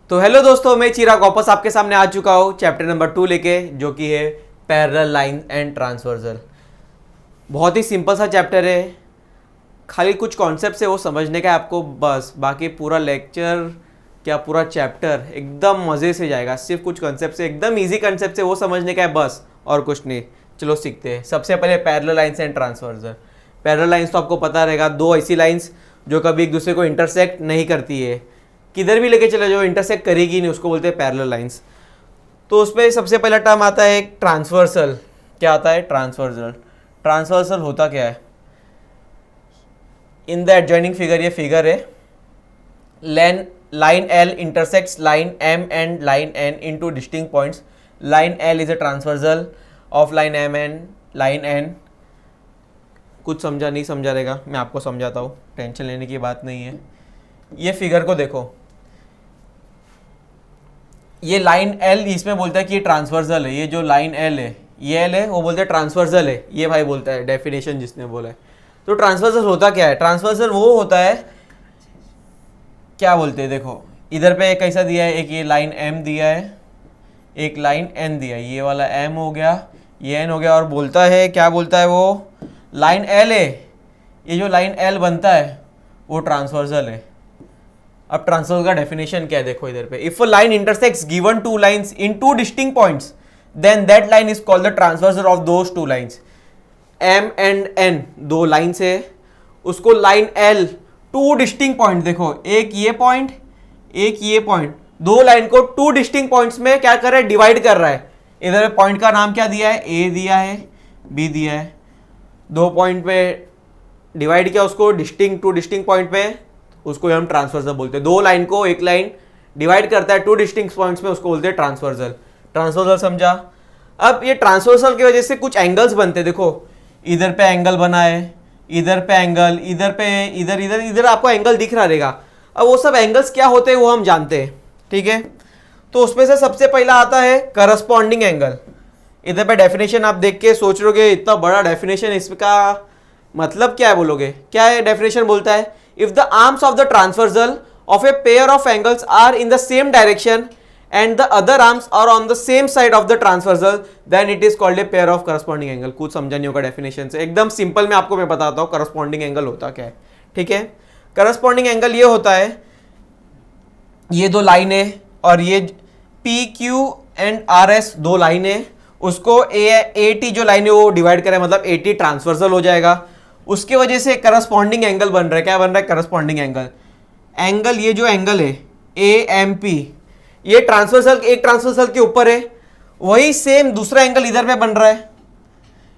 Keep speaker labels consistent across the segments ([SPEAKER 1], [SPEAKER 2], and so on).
[SPEAKER 1] तो हेलो दोस्तों, मैं चिराग वापस आपके सामने आ चुका हूँ चैप्टर नंबर 2 लेके, जो कि है पैरेलल लाइन एंड ट्रांसवर्सल। बहुत ही सिंपल सा चैप्टर है, खाली कुछ कॉन्सेप्ट है वो समझने का है आपको बस। बाकी पूरा लेक्चर क्या पूरा चैप्टर एकदम मज़े से जाएगा। सिर्फ कुछ कॉन्सेप्ट से, एकदम इजी कॉन्सेप्ट से वो समझने का है बस, और कुछ नहीं। चलो सीखते हैं। सबसे पहले parallel lines and transversal. Parallel lines तो आपको पता रहेगा, दो ऐसी लाइन्स जो कभी एक दूसरे को इंटरसेक्ट नहीं करती है। किधर भी लेके चले जाओ इंटरसेक्ट करेगी नहीं, उसको बोलते हैं पैरेलल लाइन्स। तो उसमें सबसे पहला टर्म आता है ट्रांसवर्सल। क्या आता है? ट्रांसवर्सल। ट्रांसवर्सल होता क्या है? इन द एडजॉइनिंग फिगर, ये फिगर है, line L intersects line M and line N into distinct points. Line L is a transversal of line M and line N। कुछ समझा नहीं समझा रहेगा, मैं आपको समझाता हूँ, टेंशन लेने की बात नहीं है। ये फिगर को देखो, ये लाइन L इसमें बोलता है कि ये ट्रांसवर्सल है। ये जो लाइन L है, ये L है, वो बोलते हैं ट्रांसवर्सल है। ये भाई बोलता है, डेफिनेशन जिसने बोला है। तो ट्रांसवर्सल होता क्या है? ट्रांसवर्सल वो होता है, क्या बोलते हैं, देखो इधर पे एक कैसा दिया है, एक ये लाइन M दिया है, एक लाइन N दिया है। ये वाला M हो गया, ये N हो गया, और बोलता है, क्या बोलता है वो, लाइन L है, ये जो लाइन L बनता है वो ट्रांसवर्सल है। अब ट्रांसवर्सल का डेफिनेशन क्या है देखो इधर पे, if a line intersects given two lines in two distinct points then that line is called the transversal of those two lines. M and N दो लाइंस है, उसको line L two distinct point, देखो एक ये point, एक ये point, दो line को टू डिस्टिंक्ट पॉइंट्स में क्या कर रहा है? डिवाइड कर रहा है। इधर पॉइंट का नाम क्या दिया है? A दिया है, B दिया है। दो पॉइंट पे डिवाइड किया उसको, डिस्टिंक्ट टू डिस्टिंक्ट पॉइंट पे, उसको हम ट्रांसवर्सल बोलते हैं। दो लाइन को एक लाइन डिवाइड करता है टू डिस्टिंक्ट पॉइंट्स में, उसको बोलते हैं ट्रांसवर्सल। ट्रांसवर्सल समझा? अब ये ट्रांसवर्सल की वजह से कुछ एंगल्स बनते हैं। देखो इधर पे एंगल बना है, इधर पे एंगल, इधर पे, इधर इधर इधर आपको एंगल दिख रहा रहेगा। अब वो सब एंगल्स क्या होते हैं वो हम जानते हैं, ठीक है। तो उसमें से सबसे पहला आता है करस्पॉन्डिंग एंगल। इधर पे डेफिनेशन आप देख के सोच रहे हो इतना बड़ा डेफिनेशन, इसका मतलब क्या है बोलोगे? क्या है डेफिनेशन? बोलता है if the arms of the transversal of a pair of angles are in the same direction and the other arms are on the same side of the transversal then it is called a pair of corresponding angle। कुछ समझा नहीं होगा definition से, एकदम simple में आपको मैं बताता हूँ करस्पॉन्डिंग एंगल होता क्या है, ठीक है। करस्पॉन्डिंग एंगल ये होता है, ये दो लाइन है और ये PQ एंड RS दो लाइन है, उसको AT जो लाइन है वो डिवाइड करें, मतलब AT ट्रांसवर्सल हो जाएगा। उसके वजह से करस्पॉन्डिंग एंगल बन रहा है। क्या बन रहा है? Corresponding angle. एंगल, ये जो एंगल है AMP, ये ट्रांसवर्सल, एक ट्रांसवर्सल के ऊपर है, वही सेम दूसरा एंगल इधर पे बन रहा है,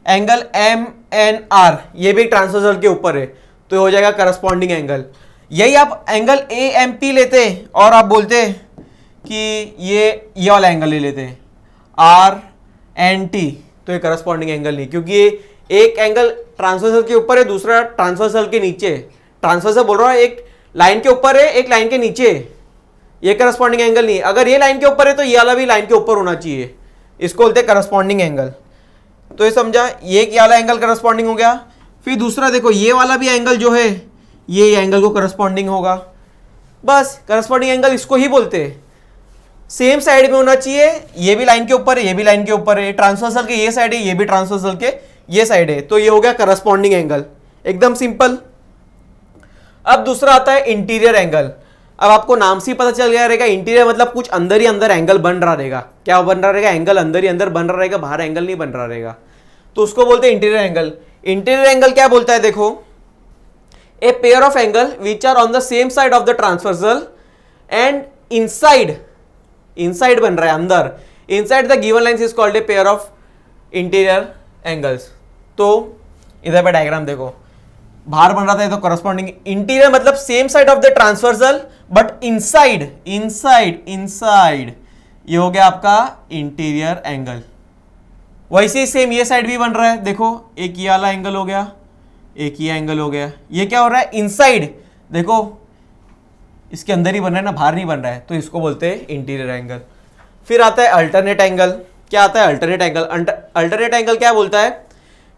[SPEAKER 1] एंगल MNR, ये भी ट्रांसवर्सल के ऊपर है, तो ये हो जाएगा करस्पॉन्डिंग एंगल। यही आप एंगल AMP लेते और आप बोलते कि ये वाला एंगल ले लेते RNT, तो ये करस्पॉन्डिंग एंगल नहीं, क्योंकि एक एंगल ट्रांसवर्सल के ऊपर है, दूसरा ट्रांसवर्सल के नीचे। ट्रांसवर्सल बोल रहा है एक लाइन के ऊपर है, एक लाइन के नीचे, ये करस्पॉन्डिंग एंगल नहीं। अगर ये लाइन के ऊपर है तो ये वाला भी लाइन के ऊपर होना चाहिए, इसको बोलते हैं करस्पॉन्डिंग एंगल। तो ये समझा, ये वाला एंगल करस्पॉन्डिंग हो गया। फिर दूसरा देखो, ये वाला भी एंगल जो है ये एंगल को करस्पॉन्डिंग होगा। बस करस्पॉन्डिंग एंगल इसको ही बोलते हैं, सेम साइड में होना चाहिए। ये भी लाइन के ऊपर है, ये भी लाइन के ऊपर है, ट्रांसवर्सल के ये साइड है, ये भी ट्रांसवर्सल के ये साइड है, तो ये हो गया करस्पॉन्डिंग एंगल, एकदम सिंपल। अब दूसरा आता है इंटीरियर एंगल। अब आपको नाम से ही पता चल गया रहेगा, इंटीरियर मतलब कुछ अंदर ही अंदर एंगल बन रहा रहेगा। क्या बन रहा रहेगा? एंगल अंदर ही अंदर बन रहा रहेगा, बाहर एंगल नहीं बन रहा रहेगा, तो उसको बोलते हैं इंटीरियर एंगल। इंटीरियर एंगल क्या बोलता है? देखो, a pair of angle which are on the same side of the transversal and inside बन रहा है, अंदर, inside the given lines is called a pair of interior angles. तो इधर पे डायग्राम देखो, बाहर बन रहा था ये तो करस्पॉन्डिंग, इंटीरियर मतलब same side of the transversal but inside, ये हो गया आपका इंटीरियर एंगल। वैसे ही सेम ये साइड भी बन रहा है, देखो एक ये वाला एंगल हो गया, एक ये एंगल हो गया, ये क्या हो रहा है? इनसाइड, देखो इसके अंदर ही बन रहा है ना, बाहर नहीं बन रहा है, तो इसको बोलते हैं इंटीरियर एंगल। फिर आता है अल्टरनेट एंगल। क्या आता है अल्टरनेट एंगल? अल्टरनेट एंगल क्या बोलता है?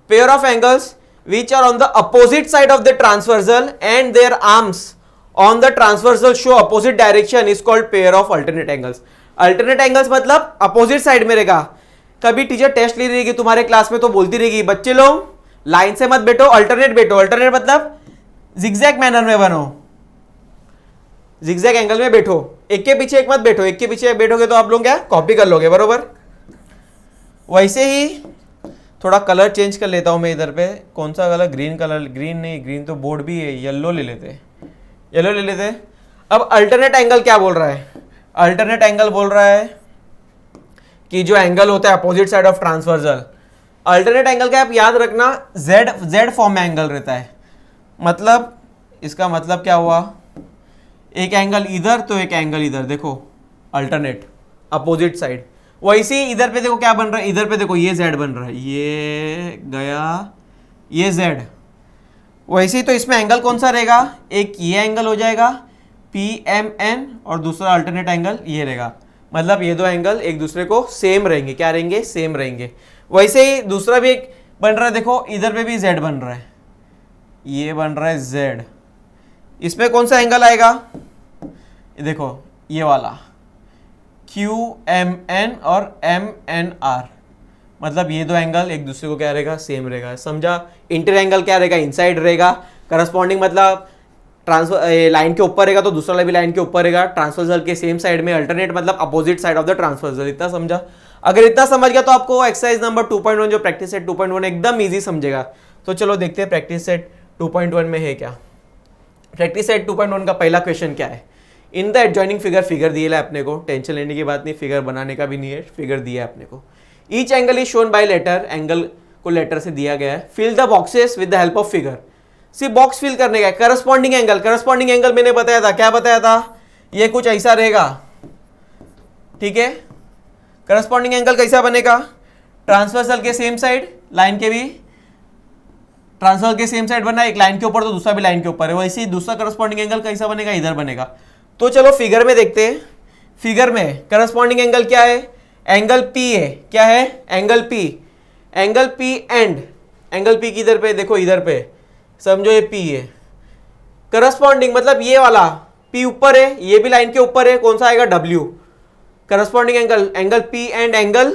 [SPEAKER 1] Pair of angles which are on the opposite side of the transversal and their arms on the transversal show opposite direction is called pair of alternate angles. Alternate angles मतलब opposite side में रहेगा। कभी teacher test ले रहेगी तुम्हारे class में तो बोलती रहेगी बच्चे लोग लाइन से मत बैठो, अल्टरनेट बैठो। अल्टरनेट मतलब जिगजैग मैनर में बनो, जिगजैग एंगल में बैठो, एक के पीछे एक मत बैठो। एक के पीछे एक बैठोगे तो आप लोग क्या कॉपी कर लोगे, बरोबर। वैसे ही थोड़ा कलर चेंज कर लेता हूं मैं इधर पे। कौन सा कलर? Green colour. ग्रीन नहीं, ग्रीन तो बोर्ड भी है, येलो ले लेते, येलो ले लेते। अब अल्टरनेट एंगल क्या बोल रहा है? अल्टरनेट एंगल बोल रहा है कि जो एंगल होता है opposite side of transversal, alternate angle का आप याद रखना जेड फॉर्म में एंगल रहता है। मतलब इसका मतलब क्या हुआ? एक एंगल इधर तो एक एंगल इधर, देखो अल्टरनेट अपोजिट साइड। वैसे ही इधर पे देखो क्या बन रहा है, इधर पे देखो ये जेड बन रहा है, ये गया ये जेड। वैसे ही तो इसमें एंगल कौन सा रहेगा? एक ये एंगल हो जाएगा PMN और दूसरा अल्टरनेट एंगल ये रहेगा। मतलब ये दो एंगल एक दूसरे को सेम रहेंगे। क्या रहेंगे? सेम रहेंगे। वैसे ही दूसरा भी एक बन रहा है, देखो इधर पे भी जेड बन रहा है, ये बन रहा है जेड। इसमें कौन सा एंगल आएगा? देखो ये वाला QMN और MNR। मतलब ये दो एंगल एक दूसरे को क्या रहेगा? सेम रहेगा। समझा? इंटर एंगल क्या रहेगा? इनसाइड रहेगा। करस्पॉन्डिंग मतलब ट्रांसफर लाइन के ऊपर रहेगा तो दूसरा भी लाइन के ऊपर रहेगा, ट्रांसवर्सल के सेम साइड में। अल्टरनेट मतलब opposite side of the transversal. इतना समझा? अगर इतना समझ गया तो आपको एक्सरसाइज नंबर 2.1 जो प्रैक्टिस सेट 2.1 एकदम इजी समझेगा। तो चलो देखते हैं प्रैक्टिस सेट 2.1 में है क्या। प्रैक्टिस सेट 2.1 का पहला क्वेश्चन क्या है? इन द एडजॉइनिंग फिगर दिया है अपने को, टेंशन लेने की बात नहीं, फिगर बनाने का भी नहीं है, फिगर दिया है अपने को। Each angle is shown by letter, angle को लेटर से दिया गया है। Fill the boxes with the help of figure. सिर्फ बॉक्स फिल करने का है। करस्पॉन्डिंग एंगल, करस्पॉन्डिंग एंगल मैंने बताया था, क्या बताया था? ये कुछ ऐसा रहेगा, ठीक है। करस्पॉन्डिंग एंगल कैसा बनेगा? ट्रांसवर्सल के सेम साइड, लाइन के भी ट्रांसवर्सल के सेम साइड बनना, एक लाइन के ऊपर तो दूसरा भी लाइन के ऊपर है। वैसे ही दूसरा करस्पॉन्डिंग एंगल कैसा बनेगा? इधर बनेगा। तो चलो फिगर में देखते हैं। फिगर में करस्पॉन्डिंग एंगल क्या है? एंगल P है। क्या है? Angle P। Angle P and angle P किधर पे? देखो इधर पे, समझो ये P है। करस्पॉन्डिंग मतलब ये वाला P ऊपर है, ये भी लाइन के ऊपर है, कौन सा आएगा? W। Corresponding angle, angle P and angle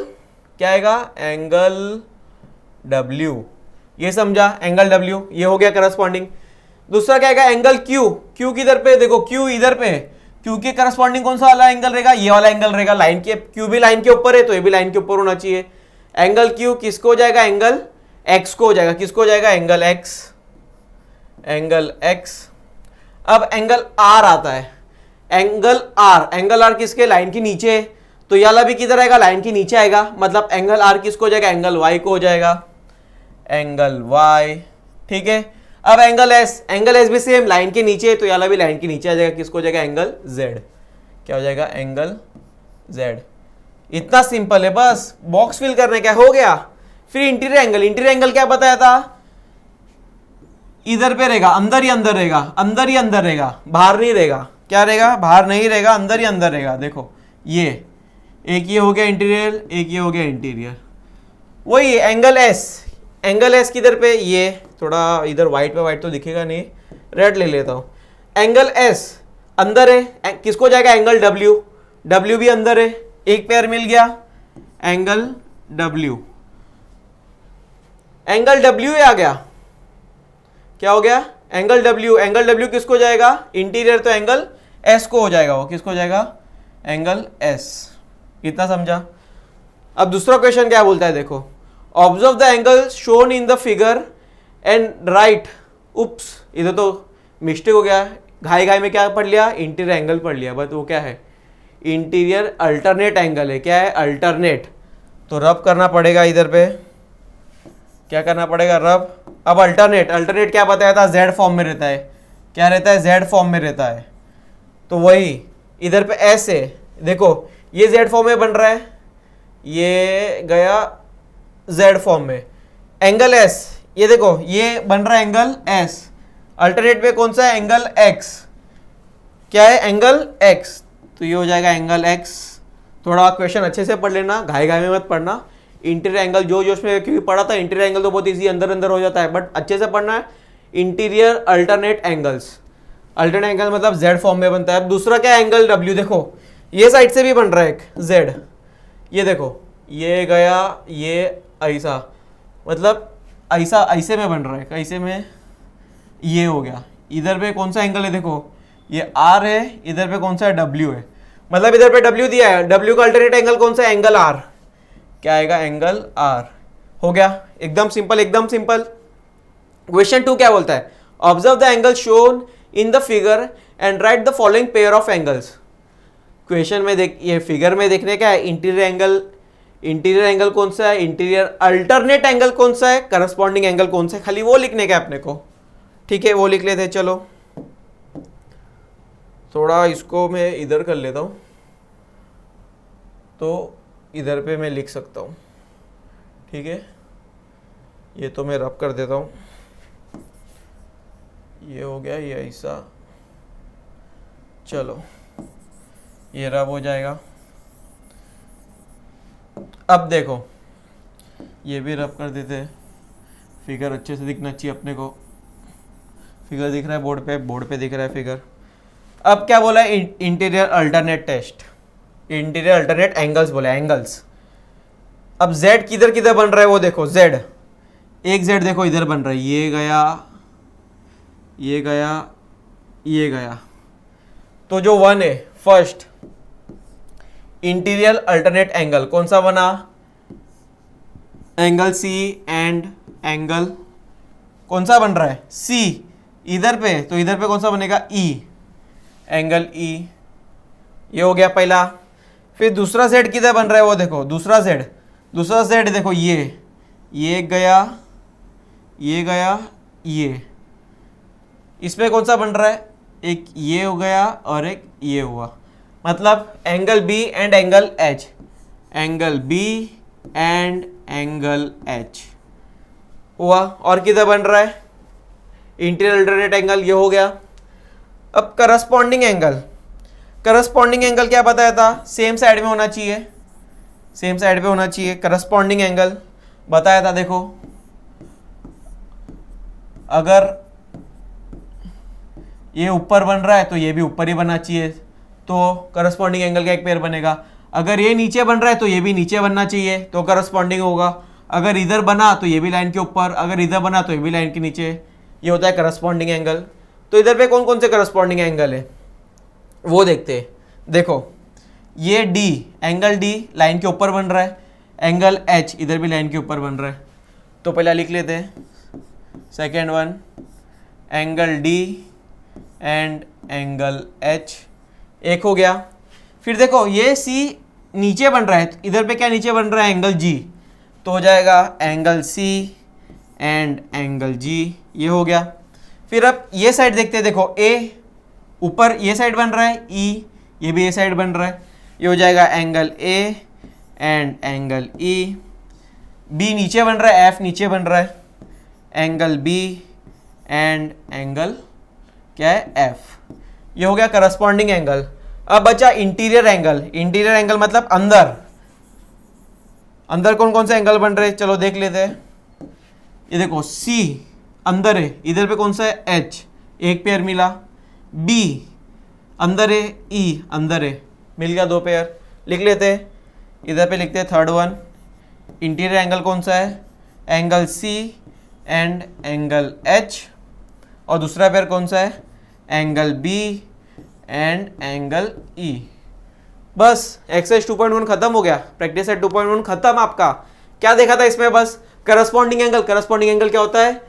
[SPEAKER 1] क्या आएगा? Angle W। ये समझा? एंगल W ये हो गया करस्पॉन्डिंग। दूसरा क्या आएगा? Angle Q। Q किधर पे? देखो Q इधर पे, Q के करस्पॉन्डिंग कौन सा वाला एंगल रहेगा? ये वाला एंगल रहेगा। लाइन के Q भी लाइन के ऊपर है तो ये भी लाइन के ऊपर होना चाहिए। एंगल Q किसको हो जाएगा? एंगल X को हो जाएगा। किसको हो जाएगा? Angle X। Angle X। अब एंगल R आता है। एंगल R, एंगल R किसके? लाइन के नीचे, तो ये वाला भी किधर आएगा? लाइन के नीचे आएगा। मतलब एंगल R किसको हो जाएगा? एंगल Y को हो जाएगा। एंगल Y, ठीक है। अब एंगल S, एंगल S भी सेम लाइन के नीचे, तो ये वाला भी लाइन के नीचे आ जाएगा। किसको हो जाएगा? Angle Z। क्या हो जाएगा? Angle Z। इतना सिंपल है, बस बॉक्स फिल करने का हो गया। फिर इंटीरियर एंगल, इंटीरियर एंगल क्या बताया था? इधर पे रहेगा, अंदर ही अंदर रहेगा, अंदर ही अंदर रहेगा, बाहर नहीं रहेगा। क्या रहेगा? बाहर नहीं रहेगा, अंदर ही अंदर रहेगा। देखो ये एक ये हो गया इंटीरियर, एक ये हो गया इंटीरियर। वही एंगल S, एंगल S किधर पे? ये थोड़ा इधर व्हाइट पे व्हाइट तो दिखेगा नहीं, रेड ले लेता हूं। एंगल S अंदर है, किसको हो जाएगा? Angle W। W भी अंदर है, एक पेयर मिल गया, एंगल W। एंगल W आ गया। क्या हो गया? Angle W। एंगल W किसको हो जाएगा? इंटीरियर, तो एंगल S को हो जाएगा। वो किसको हो जाएगा? Angle S। इतना समझा? अब दूसरा क्वेश्चन क्या बोलता है, देखो। Observe the angle shown in the figure and write. Oops, इधर तो मिस्टेक हो गया, घाई घाई में क्या पढ़ लिया? इंटीरियर एंगल पढ़ लिया। बट वो क्या है? इंटीरियर अल्टरनेट एंगल है। क्या है? अल्टरनेट। तो रब करना पड़ेगा इधर पे। क्या करना पड़ेगा? रब। अब अल्टरनेट, अल्टरनेट क्या बताया था? जेड फॉर्म में रहता है। क्या रहता है? जेड फॉर्म में रहता है। तो वही इधर पे एस है, देखो ये जेड फॉर्म में बन रहा है, ये गया जेड फॉर्म में। एंगल एस, ये देखो ये बन रहा है एंगल एस। अल्टरनेट पे कौन सा है? Angle x. क्या है? Angle x. तो ये हो जाएगा एंगल एक्स। थोड़ा क्वेश्चन अच्छे से पढ़ लेना, घाई घाई में मत पढ़ना। इंटीरियर एंगल जो उसमें क्योंकि पढ़ा था, इंटीरियर एंगल तो बहुत इजी अंदर अंदर हो जाता है, बट अच्छे से पढ़ना है। Interior alternate angles, alternate angle मतलब जेड फॉर्म में बनता है। अब दूसरा क्या एंगल डब्ल्यू, देखो ये साइड से भी बन रहा है एक जेड, ये देखो ये गया ये ऐसा, मतलब ऐसा ऐसे में बन रहा है, कैसे में ये हो गया। इधर पे कौन सा एंगल है, देखो ये आर है, इधर पे कौन सा है डब्ल्यू है, मतलब इधर पे डब्ल्यू दिया है, डब्ल्यू का अल्टरनेट एंगल कौन सा है, एंगल आर, क्या आएगा एंगल आर। हो गया, एकदम सिंपल एकदम सिंपल। क्वेश्चन 2 क्या बोलता है, observe the angle shown in the figure and right the following pair of angles. Question में देख, ये फिगर में देखने क्या है, इंटीरियर एंगल, इंटीरियर एंगल कौन सा है, इंटीरियर अल्टरनेट एंगल कौन सा है, करस्पॉन्डिंग एंगल कौन सा है, खाली वो लिखने का अपने को। ठीक है वो लिख लेते हैं। चलो थोड़ा इसको मैं इधर कर लेता हूं, तो इधर पे मैं लिख सकता हूं। ठीक है, ये तो मैं रब कर देता हूं, ये हो गया ये ऐसा, चलो ये रब हो जाएगा। अब देखो ये भी रब कर देते हैं, फिगर अच्छे से दिखना चाहिए अपने को। फिगर दिख रहा है बोर्ड पे, बोर्ड पे दिख रहा है फिगर। अब क्या बोला है, interior alternate test, interior alternate angles बोला, एंगल्स। अब z किधर किधर बन रहा है वो देखो, z एक z देखो इधर बन रहा है, ये गया ये गया ये गया, तो जो 1 है फर्स्ट इंटीरियर अल्टरनेट एंगल कौन सा बना, एंगल C एंड एंगल कौन सा बन रहा है C इधर पे, तो इधर पे कौन सा बनेगा E, एंगल E। ये हो गया पहला। फिर दूसरा Z किधर बन रहा है वो देखो, दूसरा Z देखो ये गया ये गया ये, इसमें कौन सा बन रहा है, एक ये हो गया और एक ये हुआ, मतलब angle B and angle H, angle B and angle H हुआ। और किधर बन रहा है इंटीरियर अल्टरनेट एंगल, ये हो गया। अब करस्पॉन्डिंग एंगल, करस्पॉन्डिंग एंगल क्या बताया था, सेम साइड में होना चाहिए, सेम साइड पे होना चाहिए। करस्पॉन्डिंग एंगल बताया था, देखो अगर ये ऊपर बन रहा है तो ये भी ऊपर ही बनना चाहिए, तो करस्पॉन्डिंग एंगल का एक पेयर बनेगा। अगर ये नीचे बन रहा है तो ये भी नीचे बनना चाहिए, तो करस्पॉन्डिंग होगा। अगर इधर बना तो ये भी लाइन के ऊपर, अगर इधर बना तो ये भी लाइन के नीचे, ये होता है करस्पॉन्डिंग एंगल। तो इधर पे कौन कौन से करस्पॉन्डिंग एंगल है वो देखते हैं। देखो ये D, एंगल D लाइन के ऊपर बन रहा है, एंगल H इधर भी लाइन के ऊपर बन रहा है, तो पहला लिख लेते हैं। Second one angle D and angle H, एक हो गया। फिर देखो ये C नीचे बन रहा है, तो इधर पे क्या नीचे बन रहा है, एंगल G, तो हो जाएगा angle C and angle G, ये हो गया। फिर अब ये साइड देखते हैं, देखो A ऊपर ये साइड बन रहा है, E ये भी ये साइड बन रहा है, ये हो जाएगा angle A and angle E। B नीचे बन रहा है, F नीचे बन रहा है, एंगल B एंड एंगल क्या है F, ये हो गया करस्पॉन्डिंग एंगल। अब बचा इंटीरियर एंगल, इंटीरियर एंगल मतलब अंदर, अंदर कौन कौन से एंगल बन रहे हैं चलो देख लेते हैं। ये देखो C अंदर है, इधर पे कौन सा है H, एक पेयर मिला। B अंदर है, E अंदर है, मिल गया दो पेयर, लिख लेते हैं। इधर पे लिखते हैं थर्ड वन, इंटीरियर एंगल कौन सा है, angle C and angle H, और दूसरा पेयर कौन सा है, angle B and angle E। बस एक्सरसाइज 2.1 खत्म हो गया, प्रैक्टिस सेट 2.1 खत्म। आपका क्या देखा था इसमें, बस करस्पॉन्डिंग एंगल। करस्पॉन्डिंग एंगल क्या होता है,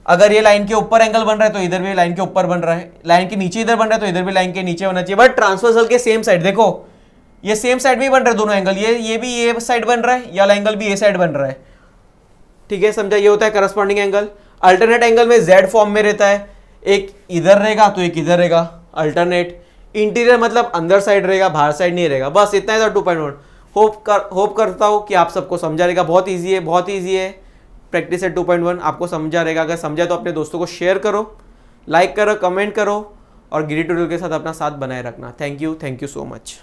[SPEAKER 1] अगर ये लाइन के ऊपर एंगल बन रहा है तो इधर भी लाइन के ऊपर बन रहा है, लाइन के नीचे इधर बन रहा है तो इधर भी लाइन के नीचे होना चाहिए, बट ट्रांसवर्सल के सेम साइड। देखो ये सेम साइड में बन रहा है दोनों एंगल, ये भी ये साइड बन रहा है, या एंगल भी ये साइड बन रहा है। ठीक है समझा, ये होता है करस्पॉन्डिंग एंगल। अल्टरनेट एंगल में जेड फॉर्म में रहता है, एक इधर रहेगा तो एक इधर रहेगा, अल्टरनेट। इंटीरियर मतलब अंदर साइड रहेगा, बाहर साइड नहीं रहेगा। बस इतना ही था 2.1। होप करता हूँ कि आप सबको समझा रहेगा। बहुत ईजी है, बहुत ईजी है। प्रैक्टिस है 2.1 आपको समझा रहेगा। अगर समझा तो अपने दोस्तों को शेयर करो, लाइक करो, कमेंट करो, और गिरी ट्यूटोरियल के साथ अपना साथ बनाए रखना। Thank you so much.